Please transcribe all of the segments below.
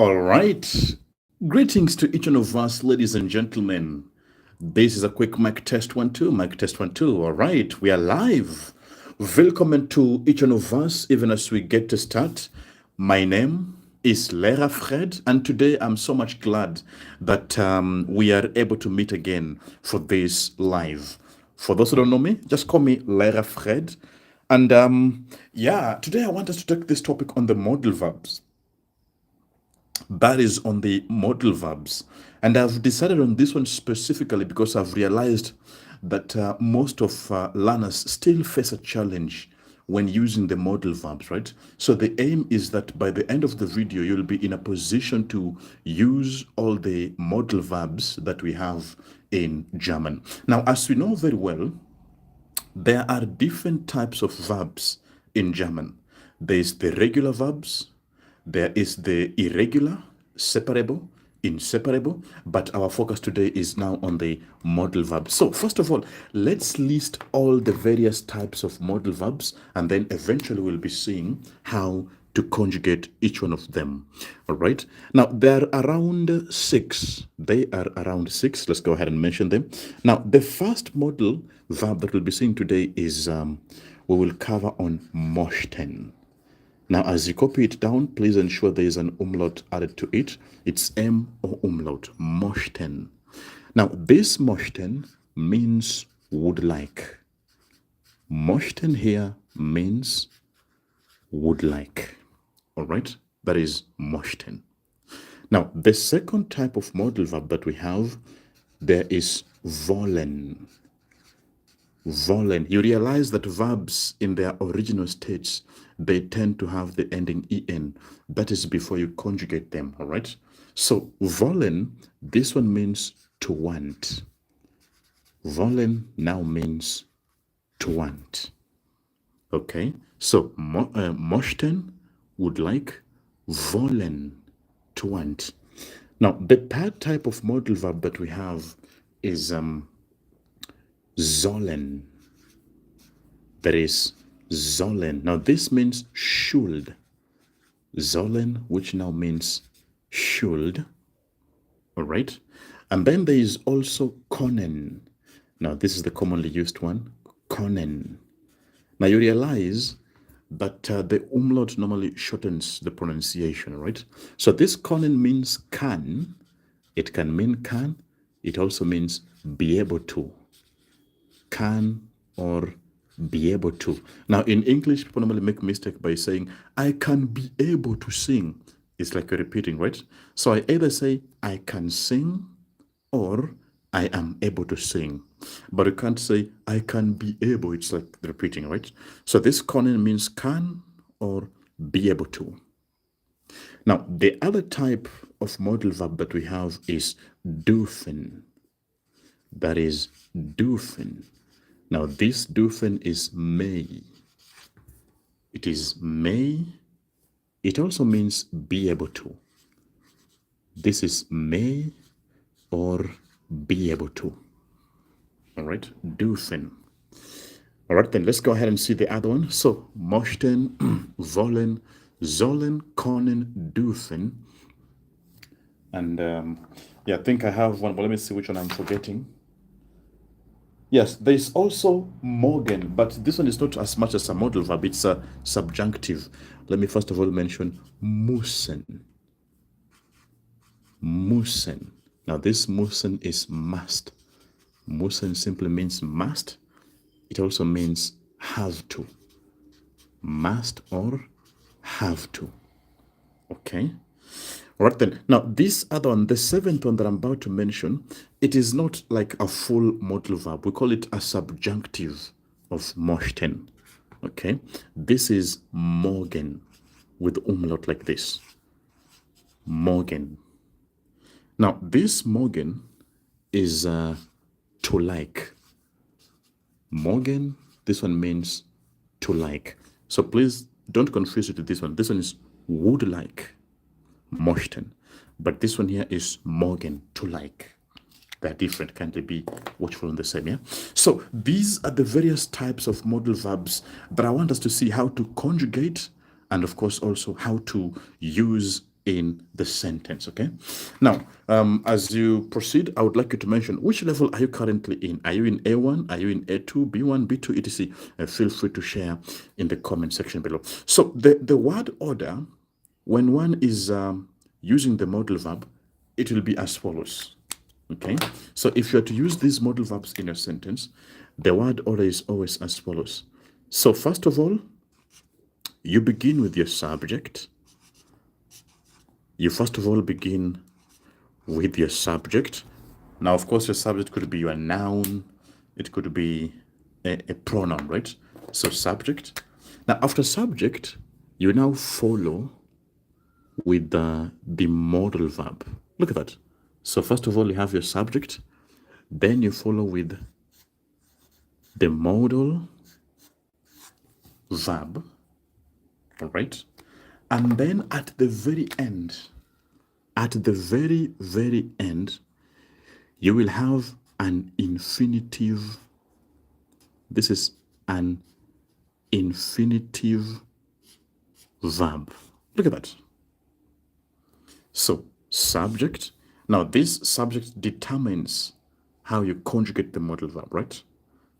All right. Greetings to each one of us, ladies and gentlemen. This is a quick mic test 1 2, mic test 1 2. All right, we are live. Welcome to each one of us, even as we get to start. My name is Lera Fred, and today I'm so much glad that we are able to meet again for this live. For those who don't know me, just call me Lera Fred. And today I want us to take this topic on the modal verbs. That is on the modal verbs. And I've decided on this one specifically because I've realized that most of learners still face a challenge when using the modal verbs, right? So the aim is that by the end of the video, you'll be in a position to use all the modal verbs that we have in German. Now, as we know very well, there are different types of verbs in German. There is the regular verbs, there is the irregular, separable, inseparable, but our focus today is now on the modal verbs. So first of all, let's list all the various types of modal verbs, and then eventually we'll be seeing how to conjugate each one of them. All right. Now, there are around six. They are around six. Let's go ahead and mention them. Now, the first modal verb that we'll be seeing today is we will cover on möchten. Now, as you copy it down, please ensure there is an umlaut added to it. It's M or umlaut, möchten. Now, this möchten means would like. Möchten here means would like. All right, that is möchten. Now, the second type of modal verb that we have, there is wollen. Wollen. You realize that verbs in their original states, they tend to have the ending en. That is before you conjugate them, all right? So, wollen, this one means to want. Wollen now means to want. Okay, so möchten, would like, wollen, to want. Now, the third type of modal verb that we have is sollen. That is sollen. Now, this means should. Sollen, which now means should. All right. And then there is also können. Now, this is the commonly used one, können. Now, you realize that the umlaut normally shortens the pronunciation, right? So this können means can. It can mean can. It also means be able to. Can or be able to. Now, in English, people normally make a mistake by saying, I can be able to sing. It's like you're repeating, right? So I either say, I can sing or I am able to sing. But you can't say, I can be able. It's like repeating, right? So this können means can or be able to. Now, the other type of modal verb that we have is dürfen. That is dürfen. Now, this dürfen is may. It is may. It also means be able to. This is may or be able to. All right, dürfen. All right, then let's go ahead and see the other one. So, möchten, wollen, sollen, können, dürfen. And I think I have one, but let me see which one I'm forgetting. Yes, there's also mögen, but this one is not as much as a modal verb, it's a subjunctive. Let me first of all mention müssen. Müssen. Now, this müssen is must. Müssen simply means must. It also means have to. Must or have to. Okay? All right then. Now, this other one, the seventh one that I'm about to mention, it is not like a full modal verb. We call it a subjunctive of möchten. Okay? This is mögen with umlaut like this. Mögen. Now, this mögen is to like. Mögen, this one means to like. So please don't confuse it with this one. This one is would like, möchten. But this one here is mögen, to like. They're different, can't they be watchful on the same, yeah? So these are the various types of modal verbs that I want us to see how to conjugate, and of course also how to use in the sentence. Okay. Now, as you proceed, I would like you to mention which level are you currently in. Are you in A1? Are you in A2, B1, B2, etc.? Feel free to share in the comment section below. So the word order, when one is using the modal verb, it will be as follows. Okay. So if you are to use these modal verbs in a sentence, the word order is always as follows. So first of all, you begin with your subject. You first of all begin with your subject. Now, of course, your subject could be your noun. It could be a pronoun, right? So subject. Now, after subject, you now follow with the modal verb. Look at that. So first of all, you have your subject. Then you follow with the modal verb. All right. And then at the very end, you will have an infinitive. This is an infinitive verb. Look at that. So, subject. Now, this subject determines how you conjugate the modal verb, right?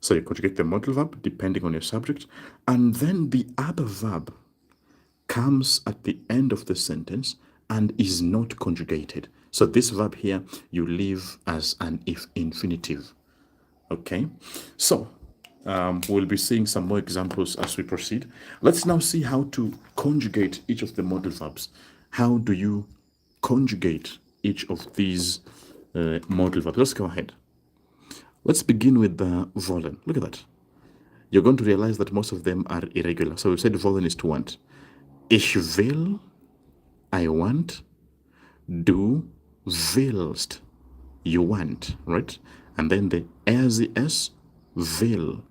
So, you conjugate the modal verb depending on your subject, and then the other verb comes at the end of the sentence and is not conjugated. So this verb here, you leave as an infinitive. Okay, so we'll be seeing some more examples as we proceed. Let's now see how to conjugate each of the modal verbs. How do you conjugate each of these modal verbs? Let's go ahead. Let's begin with the wollen. Look at that. You're going to realize that most of them are irregular. So we said wollen is to want. Ich will, I want. Du willst, you want, right? And then the RCS, will.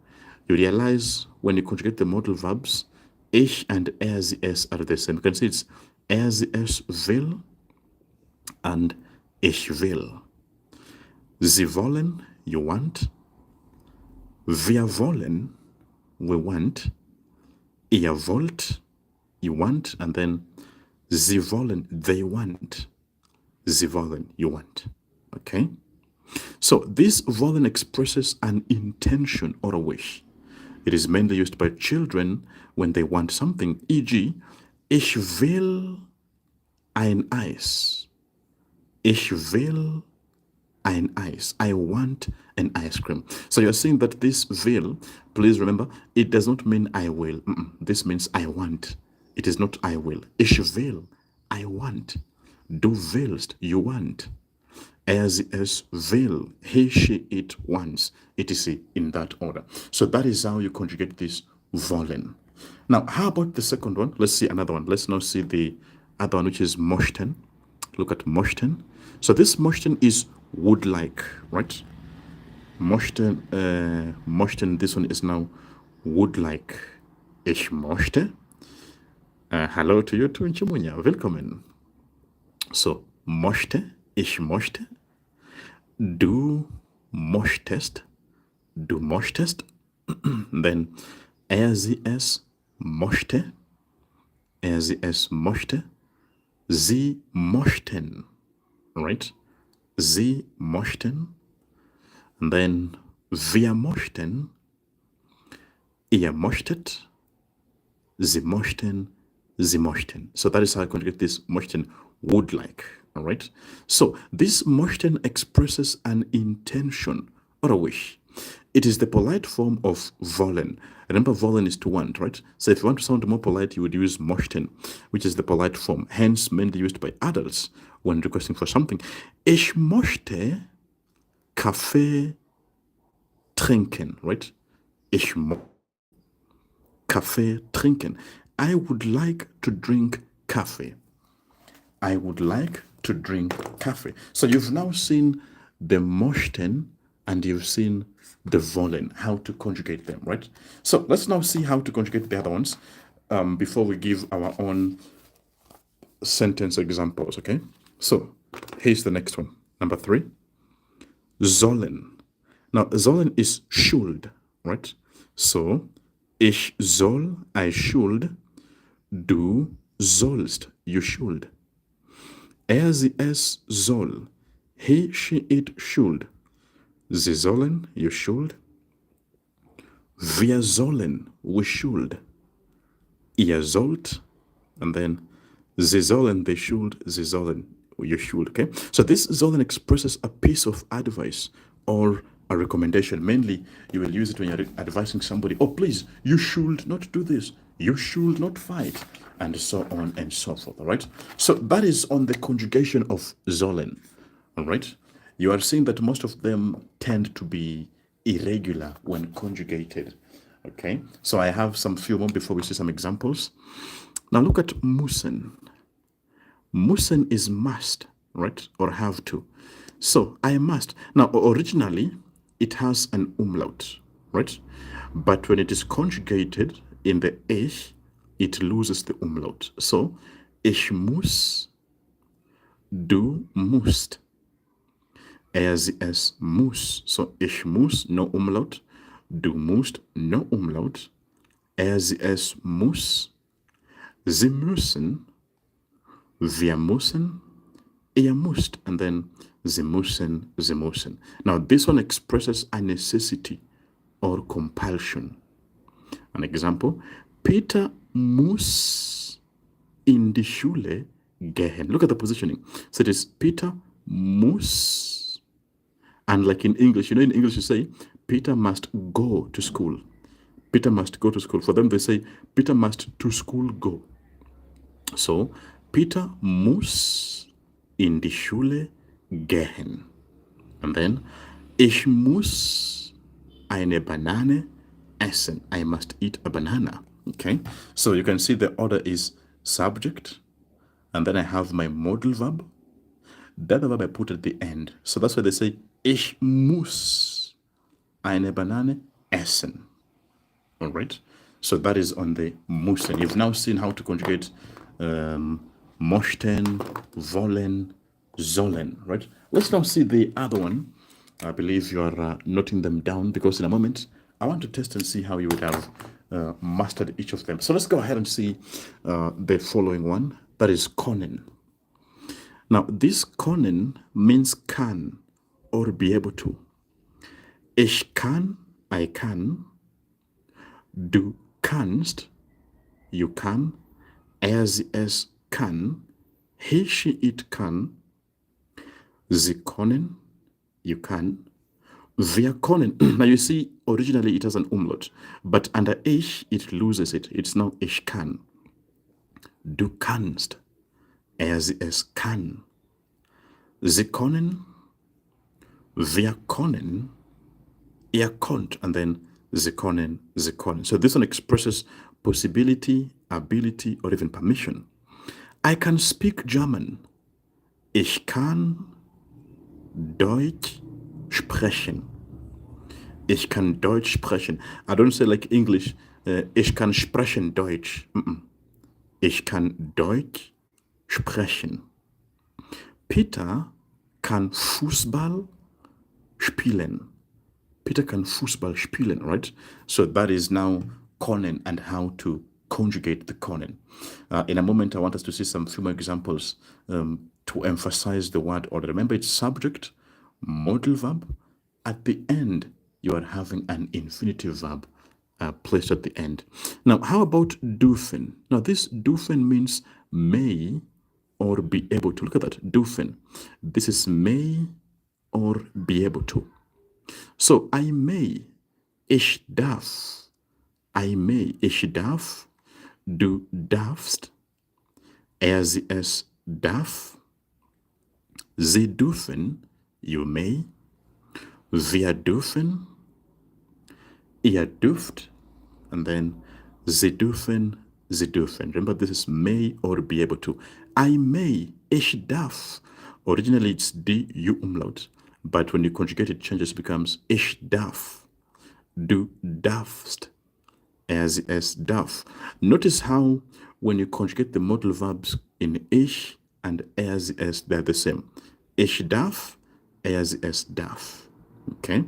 You realize when you conjugate the modal verbs, ich and RCS are the same. You can see it's RCS will and ich will. Sie wollen, you want. Wir wollen, we want. Ihr wollt, you want. And then Sie wollen, they want. Sie wollen, you want. Okay? So this wollen expresses an intention or a wish. It is mainly used by children when they want something, e.g., ich will ein Eis. Ich will ein Eis. I want an ice cream. So you're saying that this will, please remember, it does not mean I will. This means I want. It is not I will. Ich will, I want. Du willst, you want. Es will, he, she, it wants, etc. in that order. So that is how you conjugate this wollen. Now, how about the second one? Let's see another one. Let's now see the other one, which is möchten. Look at möchten. So this möchten is would like, right? Möchten, this one is now would like. Ich möchte. Hello to you too, Nchimunya. Willkommen. So, möchte, ich möchte. Du möchtest, du möchtest. Then, sie es möchte, sie es möchte. Sie möchten, right? Sie möchten. And then, wir möchten. Ihr möchtet. Sie möchten. Sie möchten. So that is how I conjugate this möchten, would like. All right. So this möchten expresses an intention or a wish. It is the polite form of wollen. Remember, wollen is to want, right? So if you want to sound more polite, you would use möchten, which is the polite form, hence mainly used by adults when requesting for something. Ich möchte Kaffee trinken, right? Ich möchte Kaffee trinken. I would like to drink coffee. I would like to drink coffee. So you've now seen the möchten and you've seen the wollen, how to conjugate them, right? So let's now see how to conjugate the other ones before we give our own sentence examples, okay? So here's the next one. Number 3, sollen. Now, sollen is should, right? So, ich soll, I should. Du sollst, you should. Er, sie, es soll. He, she, it should. Sie sollen, you should. Wir sollen, we should. Ihr sollt, and then sie sollen, they should, sie sollen, you should. Okay, so this sollen expresses a piece of advice or a recommendation. Mainly, you will use it when you're advising somebody. Oh, please, you should not do this. You should not fight, and so on and so forth. All right. So that is on the conjugation of sollen. All right. You are seeing that most of them tend to be irregular when conjugated. Okay, so I have some few more before we see some examples. Now look at müssen. Müssen is must, right, or have to. So I must. Now originally it has an umlaut, right, but when it is conjugated in the ich, it loses the umlaut. So ich muss, du musst. Es muss. So ich muss, no umlaut. Du musst, no umlaut. Es muss. Sie müssen. Wir müssen. Ihr müsst. And then sie müssen, sie müssen. Now this one expresses a necessity or compulsion. An example, Peter muss in die Schule gehen. Look at the positioning. So it is Peter muss. And like in English, in English you say, Peter must go to school. Peter must go to school. For them, they say, Peter must to school go. So, Peter muss in die Schule gehen. And then, ich muss eine Banane essen. I must eat a banana. Okay? So, you can see the order is subject. And then I have my modal verb. The other verb I put at the end. So, that's why they say, ich muss eine Banane essen. All right. So that is on the müssen. You've now seen how to conjugate möchten, wollen, sollen. Right. Let's now see the other one. I believe you are noting them down because in a moment I want to test and see how you would have mastered each of them. So let's go ahead and see the following one. That is können. Now this können means can or be able to. Ich kann, I can. Du kannst, you can. Es kann. He, she, it can. Sie können, you can. Wir können. Now you see, originally it has an umlaut, but under ich, it loses it. It's now ich kann. Du kannst. Es kann. Sie können. Wir können. Ihr könnt, and then sie können, sie können. So this one expresses possibility, ability, or even permission. I can speak German. Ich kann Deutsch sprechen. Ich kann Deutsch sprechen. I don't say like English, ich kann sprechen Deutsch. Ich kann Deutsch sprechen. Peter kann Fußball spielen. Peter can Fußball spielen, right? So that is now können and how to conjugate the können. In a moment, I want us to see some few more examples to emphasize the word order. Remember, it's subject, modal verb. At the end, you are having an infinitive verb placed at the end. Now, how about dürfen? Now, this dürfen means may or be able to. Look at that, dürfen. This is may or be able to. So I may, ich darf. I may, ich darf. Du darfst. Sie, es darf. Sie dürfen, you may. Wir dürfen. Ihr dürft. And then sie dürfen, sie dürfen. Remember, this is may or be able to. I may, ich darf. Originally it's du umlaut. But when you conjugate it, changes, becomes ich darf. Du darfst. Es darf. Notice how when you conjugate the modal verbs in ich and es, they're the same. Ich darf, es darf. Okay?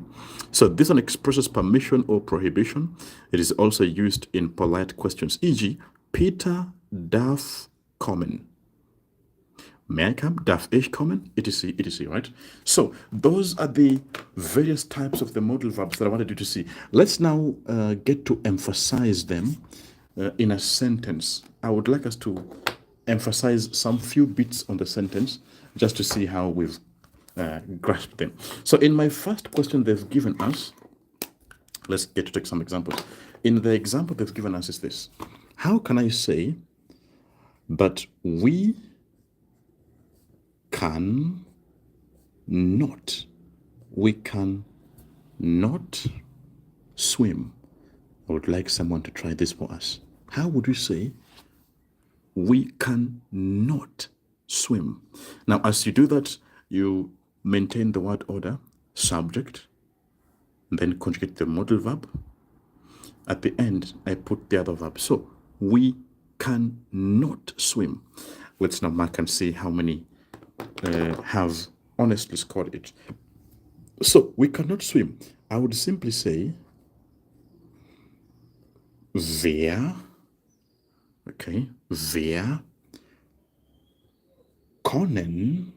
So this one expresses permission or prohibition. It is also used in polite questions, e.g., Peter darf kommen. May I come? Darf ich kommen? Etc, etc, right? So those are the various types of the modal verbs that I wanted you to see. Let's now get to emphasize them in a sentence. I would like us to emphasize some few bits on the sentence just to see how we've grasped them. So in my first question they've given us, let's get to take some examples. In the example they've given us is this. How can I say that we can not swim? I would like someone to try this for us. How would we say we can not swim? Now, as you do that, you maintain the word order, subject, then conjugate the modal verb. At the end, I put the other verb. So, we can not swim. Let's now mark and see how many have honestly scored it. So, we cannot swim. I would simply say, wer, okay, wer können,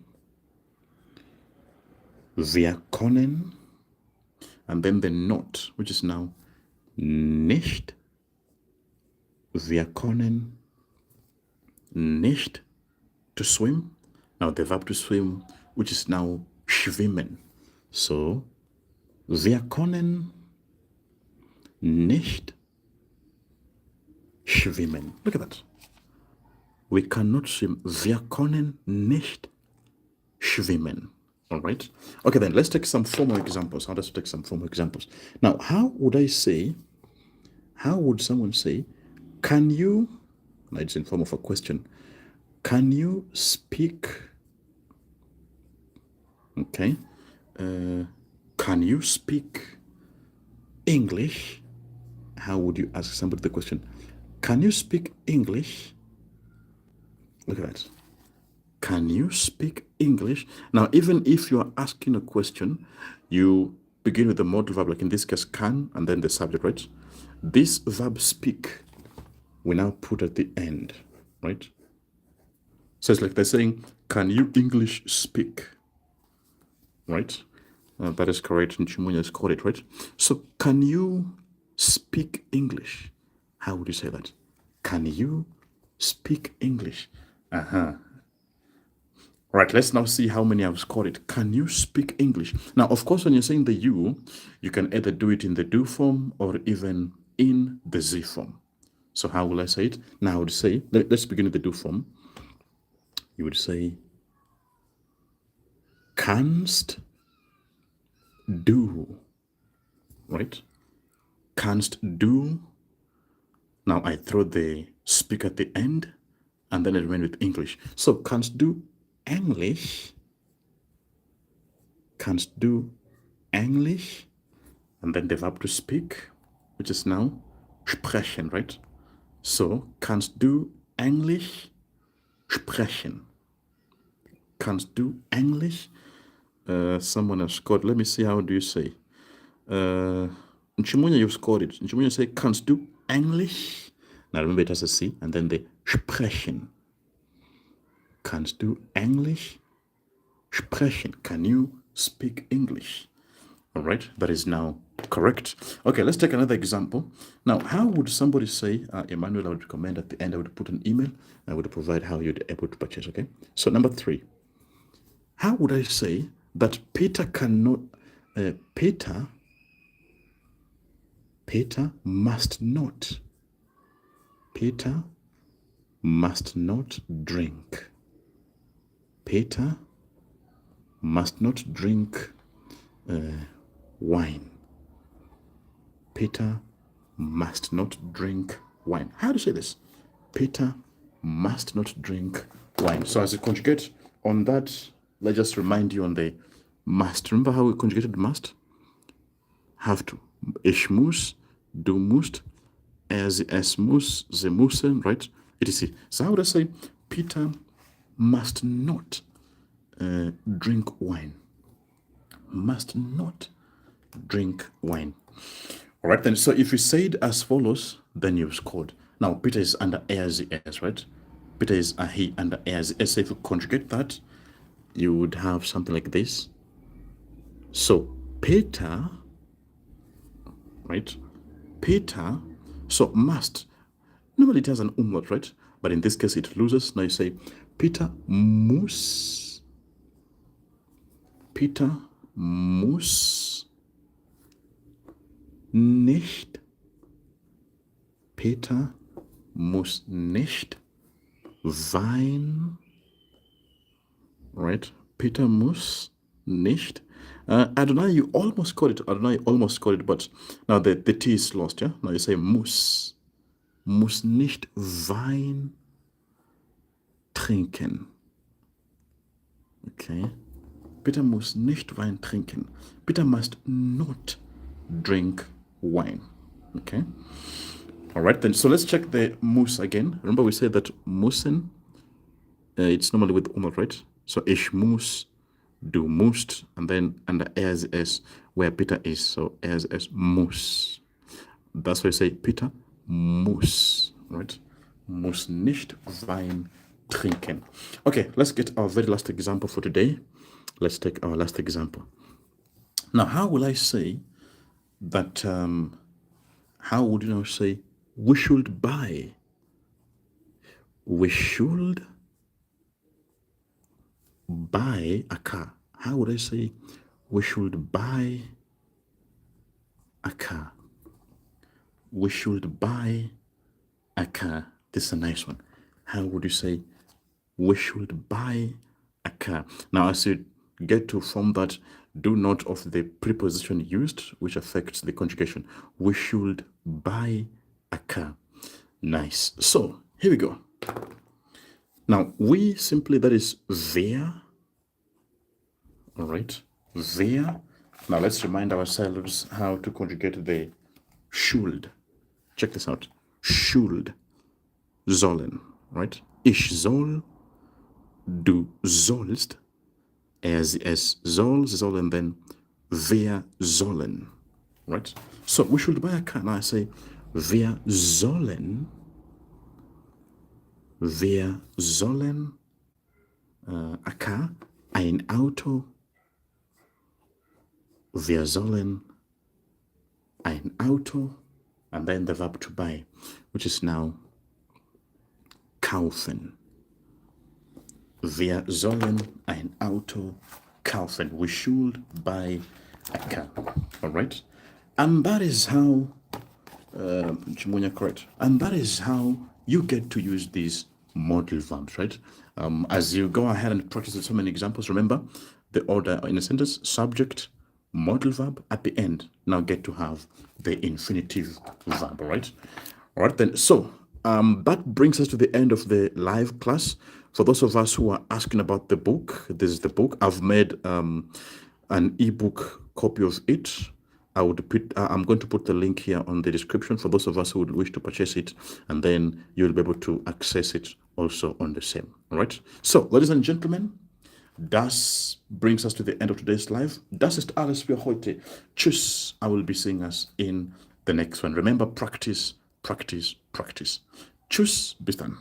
and then the not, which is now nicht, wir können nicht to swim. Now the verb to swim, which is now schwimmen. So, wir können nicht schwimmen. Look at that. We cannot swim. Wir können nicht schwimmen. All right. Okay, then let's take some formal examples. How does it take some formal examples? Now, how would someone say, can you, it's in form of a question, can you speak, okay, can you speak English? How would you ask somebody the question? Can you speak English? Look at that. Can you speak English? Now, even if you are asking a question, you begin with the modal verb, like in this case, can, and then the subject, right? This verb speak, we now put at the end, right? So it's like they're saying, can you English speak? Right? That is correct. And Chimunya has called it, right? So, can you speak English? How would you say that? Can you speak English? Right, let's now see how many have scored it. Can you speak English? Now, of course, when you're saying the you can either do it in the do form or even in the Z form. So how will I say it? Now I would say, let's begin with the do form. You would say, kannst du, right? Kannst du. Now I throw the speak at the end, and then I remain with English. So, kannst du English? Kannst du English? And then the verb to speak, which is now sprechen, right? So, kannst du English sprechen? Kannst du English? Someone has scored. Let me see, how do you say? Nchimunya, you've scored it. Nchimunya say, kannst du English? Now remember it has a C, and then the sprechen. Kannst du English sprechen? Can you speak English? All right, that is now correct. Okay, let's take another example. Now, how would somebody say, Emmanuel, I would recommend at the end, I would put an email, I would provide how you'd able to purchase, okay? So number 3, how would I say that Peter cannot, Peter must not drink. Peter must not drink wine. Peter must not drink wine. How do you say this? Peter must not drink wine. So as you conjugate on that, let's just remind you on the must. Remember how we conjugated must? Have to. Ich muss, du musst, es muss, sie müssen, right? Etc. So how would I say Peter must not drink wine? Must not drink wine. All right, then. So if you say it as follows, then you've scored. Now, Peter is under as, right? Peter is a he and er is s. If you conjugate that, you would have something like this. So Peter, right? Peter, so must. Normally it has an umlaut, right? But in this case it loses. Now you say Peter muss. Peter muss nicht. Peter muss nicht Wein. Right? Peter muss nicht. Adonai, you almost got it. Adonai, you almost got it, but now the T is lost, yeah? Now you say muss. Muss nicht Wein trinken. Okay? Peter muss nicht Wein trinken. Peter must not drink wine. Okay? All right, then. So let's check the muss again. Remember we said that müssen, it's normally with umlaut, right? So ich muss, du musst, and then under as s where Peter is. So as s muss. That's why I say Peter muss, right? Muss nicht Wein trinken. Okay, let's get our very last example for today. Let's take our last example. Now, how will I say that? How would you now say we should buy? We should buy a car. How would I say we should buy a car? We should buy a car. This is a nice one. How would you say we should buy a car? Now, as you get to form that, do note of the preposition used, which affects the conjugation. We should buy a car. Nice. So here we go. Now, we simply, that is wer. All right. Wer. Now, let's remind ourselves how to conjugate the should. Check this out. Should. Sollen. Right? Ich soll. Du sollst. Es soll, sollen, then wir sollen. Right? So we should buy a car. Now I say wir sollen a car, ein Auto. Wir sollen ein Auto, and then the verb to buy, which is now kaufen. Wir sollen ein Auto kaufen. We should buy a car. All right? And that is how, correct. And that is how you get to use these modal verbs, right? As you go ahead and practice with so many examples, remember the order in a sentence: subject, modal verb, at the end. Now get to have the infinitive verb, all right? All right, then. So that brings us to the end of the live class. For those of us who are asking about the book, this is the book. I've made an ebook copy of it. I'm going to put the link here on the description for those of us who would wish to purchase it, and then you'll be able to access it also on the same. All right. So, ladies and gentlemen, das brings us to the end of today's live. Das ist alles für heute. Tschüss. I will be seeing us in the next one. Remember, practice, practice, practice. Tschüss. Bis dann.